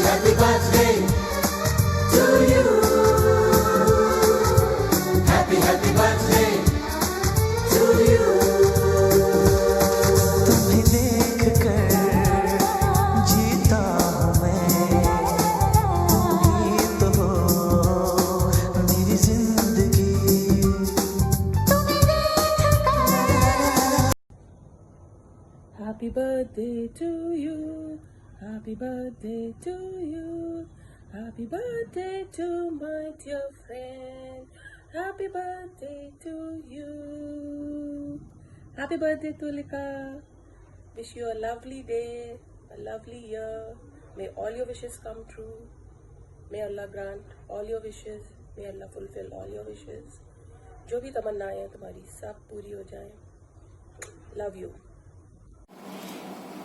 happy birthday to you. Happy birthday to you. तुम्हें देखकर जीता हूँ मैं, तुम ही तो हो मेरी जिंदगी। Happy birthday to you. Happy birthday to you. Happy birthday to my dear friend. Happy birthday to you. Happy birthday, Tulika. Wish you a lovely day, a lovely year. May all your wishes come true. May Allah grant all your wishes. May Allah fulfill all your wishes. जो भी तमन्नाएं हैं तुम्हारी सब पूरी हो जाएं. Love you.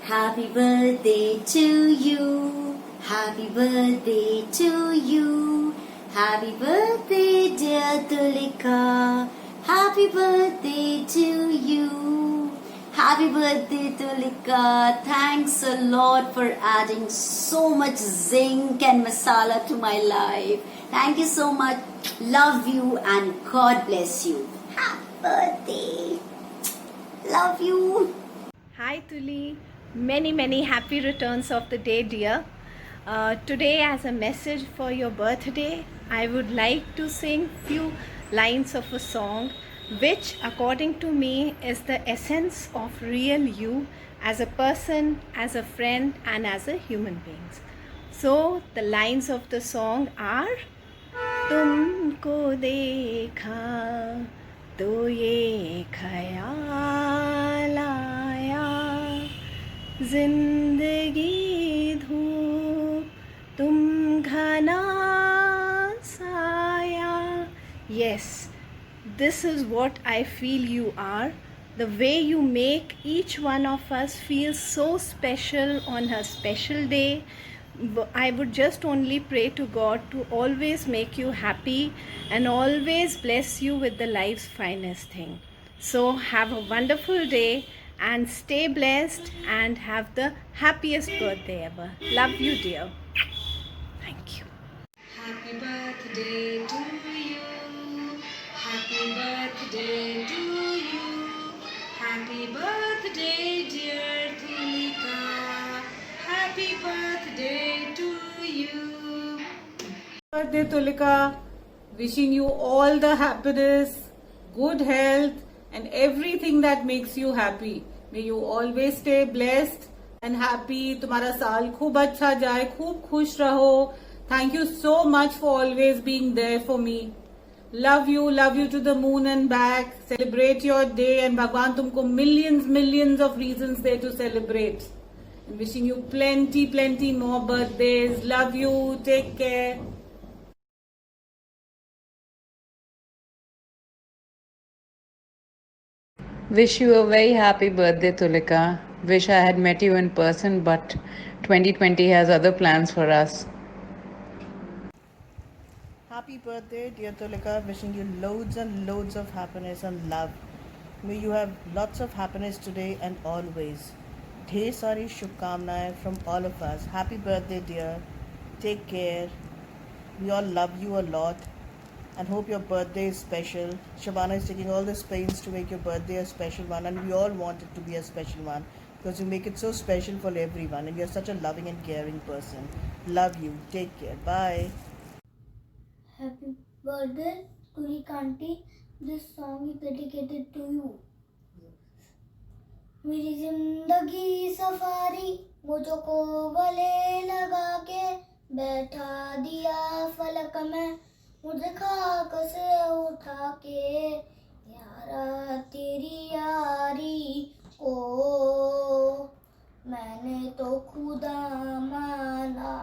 Happy birthday to you. Happy birthday to you. Happy birthday, dear Tulika. Happy birthday to you. Happy birthday, Tulika. Thanks a lot for adding so much zinc and masala to my life. Thank you so much. Love you and God bless you. Happy birthday. Love you. Hi Tuli, many happy returns of the day, dear. Today, as a message for your birthday, I would like to sing few lines of a song which according to me is the essence of real you as a person, as a friend and as a human being. So the lines of the song are तुमको देखा तो ये ख्याल आया, जिंदगी धूप तुम घना साया. Yes, this is what I feel you are. The way you make each one of us feel so special on her special day. I would just only pray to God to always make you happy and always bless you with the life's finest thing. So have a wonderful day and stay blessed and have the happiest birthday ever. Love you, dear. Thank you. Happy birthday to you. Happy birthday to you. Happy birthday, dear Tulika. Happy birthday to you. Birthday Tulika, wishing you all the happiness, good health and everything that makes you happy. May you always stay blessed and happy. तुम्हारा साल खूब अच्छा जाए, खूब खुश रहो. Thank you so much for always being there for me. Love you to the moon and back. Celebrate your day and Bhagwan तुमको millions of reasons there to celebrate. And wishing you plenty more birthdays. Love you. Take care. Wish you a very happy birthday, Tulika. Wish I had met you in person, but 2020 has other plans for us. Happy birthday, dear Tulika. Wishing you loads and loads of happiness and love. May you have lots of happiness today and always. ढेर सारी शुभकामनाएं from all of us. Happy birthday, dear. Take care. We all love you a lot and hope your birthday is special. Shabana is taking all this pains to make your birthday a special one, and we all want it to be a special one because you make it so special for everyone and you're such a loving and caring person. Love you. Take care. Bye. Happy birthday, Tulika auntie. This song is dedicated to you. मेरी जिंदगी safari मुझको गले लगा के बैठा दिया फलक में, मुझे खाक से उठा के यारा तेरी यारी को मैंने तो खुदा माना,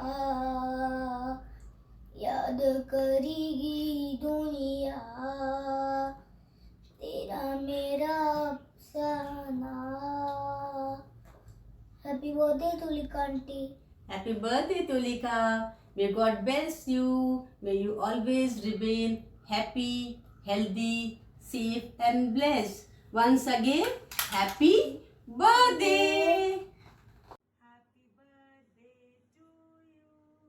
याद करेगी दुनिया तेरा मेरा अफसाना. Happy birthday, Tulika auntie. Happy birthday, Tulika. May God bless you. May you always remain happy, healthy, safe and blessed. Once again, happy birthday. Happy birthday to you.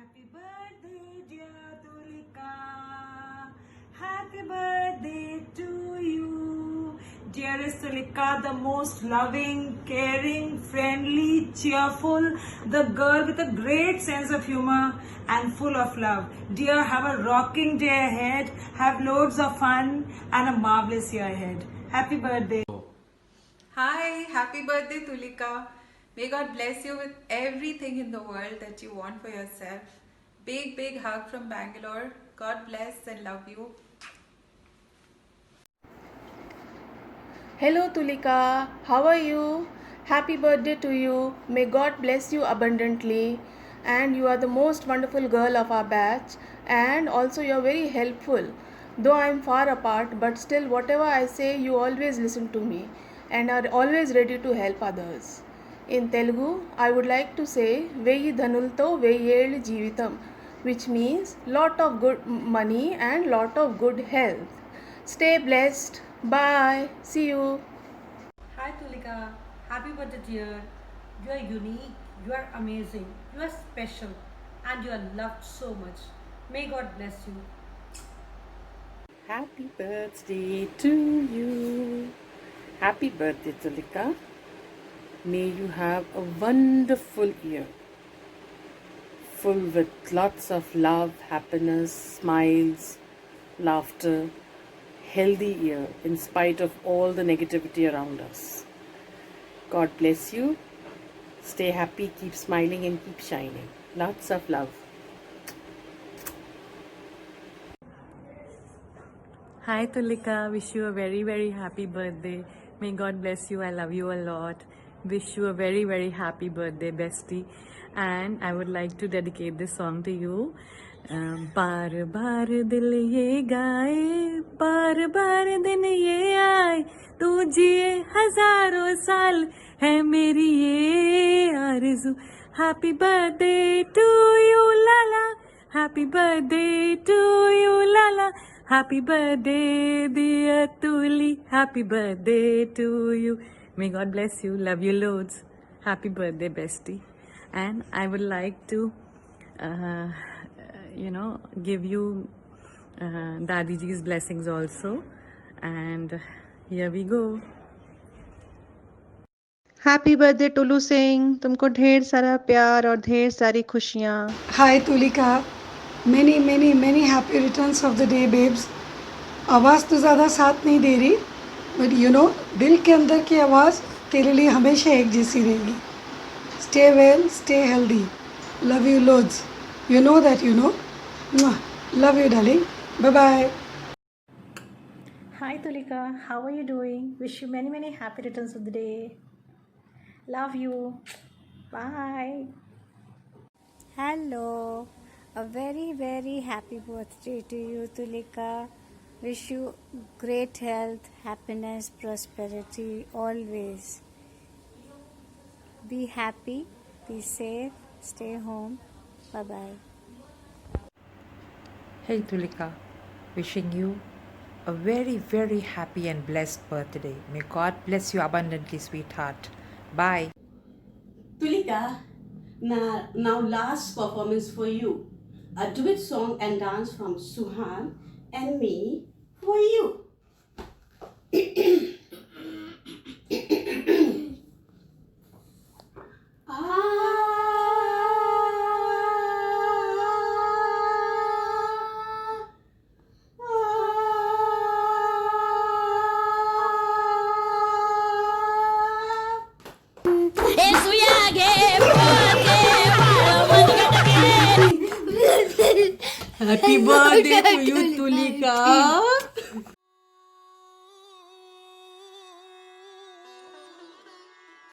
Happy birthday, dear Tulika. Happy birthday to you. Dearest Tulika, the most loving, caring, friendly, cheerful, the girl with a great sense of humor and full of love. Dear, have a rocking day ahead, have loads of fun and a marvelous year ahead. Happy birthday. Hi, happy birthday Tulika. May God bless you with everything in the world that you want for yourself. Big hug from Bangalore. God bless and love you. Hello Tulika, how are you? Happy birthday to you. May God bless you abundantly. And you are the most wonderful girl of our batch. And also you are very helpful. Though I am far apart, but still whatever I say, you always listen to me and are always ready to help others. In Telugu, I would like to say Veyi Dhanulto Veyeli Jeevitam, which means lot of good money and lot of good health. Stay blessed. Bye. See you. Hi Tulika, happy birthday dear. You are unique, you are amazing, you are special and you are loved so much. May God bless you. Happy birthday to you. Happy birthday Tulika. May you have a wonderful year, full with lots of love, happiness, smiles, laughter, healthy year in spite of all the negativity around us. God bless you. Stay happy, keep smiling and keep shining. Lots of love. Hi Tulika, wish you a very happy birthday. May God bless you. I love you a lot. Wish you a very happy birthday, bestie. And I would like to dedicate this song to you. बार बार दिल ये गाए, बार बार दिन ये आए, तू जिए हजारों साल है मेरी ये आरज़ू. Happy birthday to you, Lala. Happy birthday to you, Lala. Happy birthday, dear Tuli. Happy birthday to you. May God bless you. Love you loads. Happy birthday, bestie. And I would like to, give you Dadi Ji's blessings also. And here we go. Happy birthday Tullu Singh, तुमको ढेर सारा प्यार और ढेर सारी खुशियाँ. हाय Tulika, many happy returns of the day babes. आवाज़ तो ज़्यादा साथ नहीं दे रही, बट दिल के अंदर की आवाज़ तेरे लिए हमेशा एक जैसी रहेगी. Stay well, stay healthy. Love you loads. You know that. Love you darling. Bye bye. Hi Tulika, how are you doing? Wish you many happy returns of the day. Love you. Bye. Hello. A very happy birthday to you, Tulika. Wish you great health, happiness, prosperity always. Be happy, be safe, stay home. Bye-bye. Hey Tulika, wishing you a very happy and blessed birthday. May God bless you abundantly, sweetheart. Bye. Tulika, now last performance for you. A duet song and dance from Suhan and me for you. Happy birthday to you, Tulika.